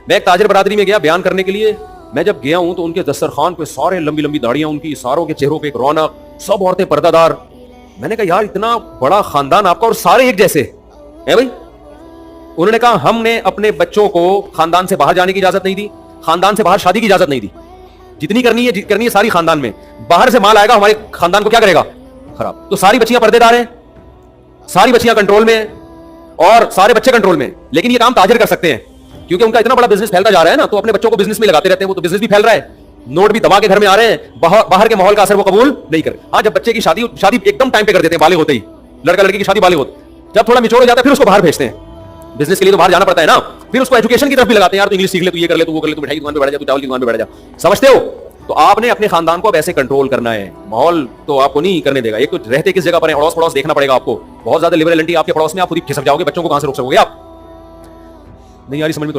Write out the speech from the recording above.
मैं एक ताजिर बरादरी में गया बयान करने के लिए। मैं जब गया हूं तो उनके दस्तरखान पे सारे लंबी लंबी दाढ़ियां, उनकी सारों के चेहरों पे एक रौनक, सब औरतें पर्दादार। मैंने कहा यार इतना बड़ा खानदान आपका और सारे एक जैसे है भाई। उन्होंने कहा हमने अपने बच्चों को खानदान से बाहर जाने की इजाजत नहीं दी, खानदान से बाहर शादी की इजाजत नहीं दी। जितनी करनी है सारी खानदान में। बाहर से माल आएगा हमारे खानदान को क्या करेगा? खराब। तो सारी बच्चियां पर्देदार हैं, सारी बच्चियां कंट्रोल में हैं और सारे बच्चे कंट्रोल में। लेकिन ये काम ताजिर कर सकते हैं क्योंकि उनका इतना बड़ा बिजनेस फैलता जा रहा है ना, तो अपने बच्चों को बिजनेस में लगाते रहते हैं। वो तो बिजनेस भी फैल रहा है, नोट भी दबा के घर में आ रहे हैं, बाहर के माहौल का असर वो कबूल नहीं कर। हाँ, जब बच्चे की शादी एकदम टाइम पे कर देते हैं, बालिग होते ही, लड़का लड़की की शादी बालिग होते, जब थोड़ा मिचोड़ हो जाता है फिर उसको बाहर भेजते हैं। बिजनेस के लिए तो बाहर जाना पड़ता है ना, फिर उसको एजुकेशन की तरफ भी लगाते हैं। यार तो इंग्लिश सीख ले, तू ये कर ले, तू वो कर ले, तू मिठाई की दुकान पे बैठ जा, तू चावल की दुकान पे बैठ जा। समझते हो? तो आपने अपने खानदान को अब ऐसे कंट्रोल करना है। माहौल तो आपको नहीं करने देगा। एक तो रहते किस जगह पर है, अड़ोस पड़ोस देखना पड़ेगा आपको। बहुत ज्यादा लिबरलिटी आपके पड़ोस में, आप खुद ही खिसक जाओगे, बच्चों को कहां से रोक सकोगे आप? नहीं यार समझ में तो